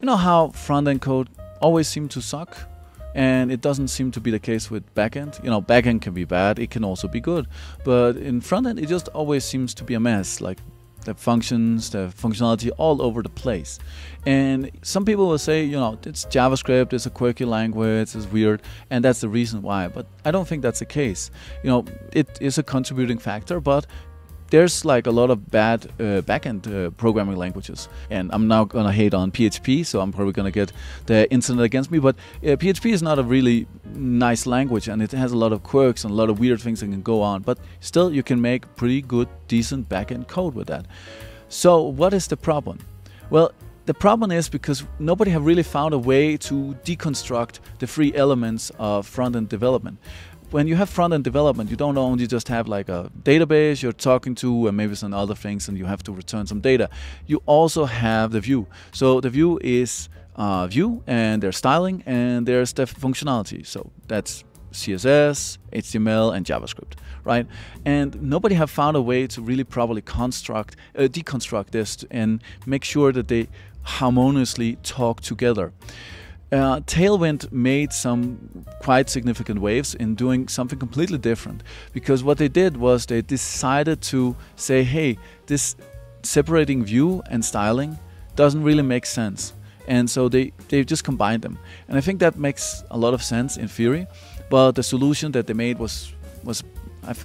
You know how front-end code always seems to suck? And it doesn't seem to be the case with backend. You know, backend can be bad, it can also be good. But in frontend, it just always seems to be a mess. Like the functions, the functionality all over the place. And some people will say, you know, it's JavaScript, it's a quirky language, it's weird, and that's the reason why. But I don't think that's the case. You know, it is a contributing factor, but there's like a lot of bad backend programming languages, and I'm now gonna hate on PHP, so I'm probably gonna get the internet against me. But PHP is not a really nice language, and it has a lot of quirks and a lot of weird things that can go on. But still, you can make pretty good, decent backend code with that. So what is the problem? Well, the problem is because nobody have really found a way to deconstruct the three elements of front-end development. When you have front-end development, you don't only just have like a database you're talking to and maybe some other things and you have to return some data. You also have the view. So the view is view, and there's styling, and there's the functionality. So that's CSS, HTML, and JavaScript, right? And nobody have found a way to really properly deconstruct this and make sure that they harmoniously talk together. Tailwind made some quite significant waves in doing something completely different, because what they did was they decided to say, hey, this separating view and styling doesn't really make sense, and so they just combined them. And I think that makes a lot of sense in theory, but the solution that they made was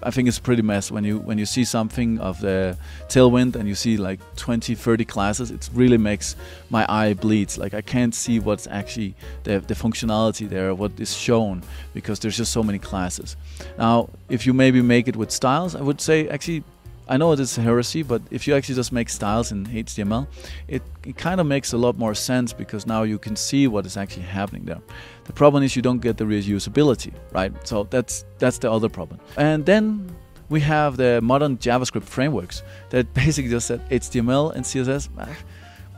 I think it's pretty mess. When you see something of the Tailwind and you see like 20-30 classes, it really makes my eye bleeds. Like I can't see what's actually the functionality there, what is shown, because there's just so many classes. Now, if you maybe make it with styles, I would say actually, I know it is a heresy, but if you actually just make styles in HTML, it kind of makes a lot more sense, because now you can see what is actually happening there. The problem is you don't get the reusability, right? So that's the other problem. And then we have the modern JavaScript frameworks that basically just said HTML and CSS.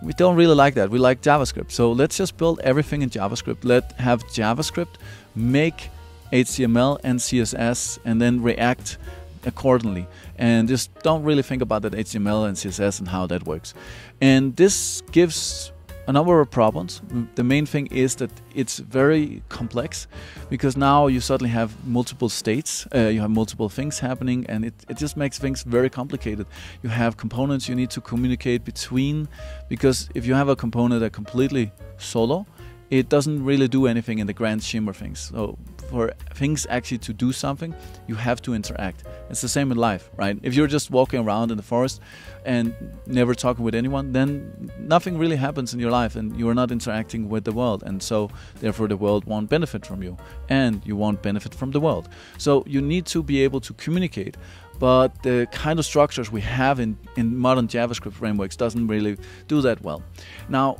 We don't really like that. We like JavaScript. So let's just build everything in JavaScript. Let's have JavaScript make HTML and CSS and then React accordingly, and just don't really think about that HTML and CSS and how that works. And this gives a number of problems. The main thing is that it's very complex, because now you suddenly have multiple states, you have multiple things happening, and it just makes things very complicated. You have components you need to communicate between, because if you have a component that completely solo, it doesn't really do anything in the grand scheme of things. So for things actually to do something, you have to interact. It's the same in life, right? If you're just walking around in the forest and never talking with anyone, then nothing really happens in your life, and you're not interacting with the world, and so therefore the world won't benefit from you, and you won't benefit from the world. So you need to be able to communicate, but the kind of structures we have in modern JavaScript frameworks doesn't really do that well. Now,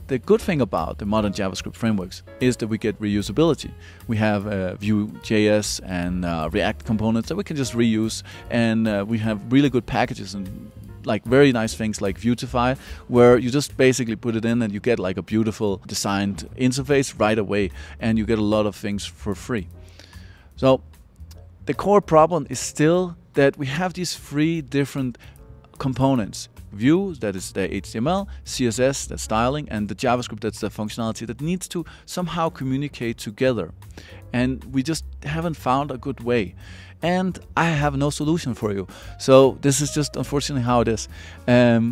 the good thing about the modern JavaScript frameworks is that we get reusability. We have Vue.js and React components that we can just reuse, and we have really good packages and like very nice things like Vuetify, where you just basically put it in and you get like a beautiful designed interface right away, and you get a lot of things for free. So the core problem is still that we have these three different components: Vue, that is the HTML, CSS, the styling, and the JavaScript, that's the functionality, that needs to somehow communicate together. And we just haven't found a good way. And I have no solution for you. So this is just unfortunately how it is.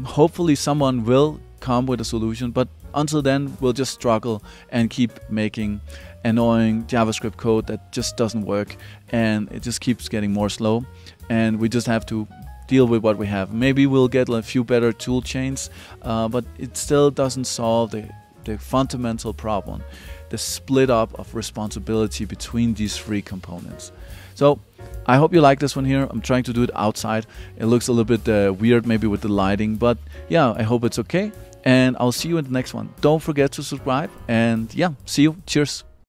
Hopefully someone will come with a solution, but until then we'll just struggle and keep making annoying JavaScript code that just doesn't work, and it just keeps getting more slow, and we just have to deal with what we have. Maybe we'll get a few better tool chains, but it still doesn't solve the fundamental problem, the split up of responsibility between these three components. So I hope you like this one here. I'm trying to do it outside. It looks a little bit weird maybe with the lighting, but yeah, I hope it's okay, and I'll see you in the next one. Don't forget to subscribe, and yeah, see you. Cheers.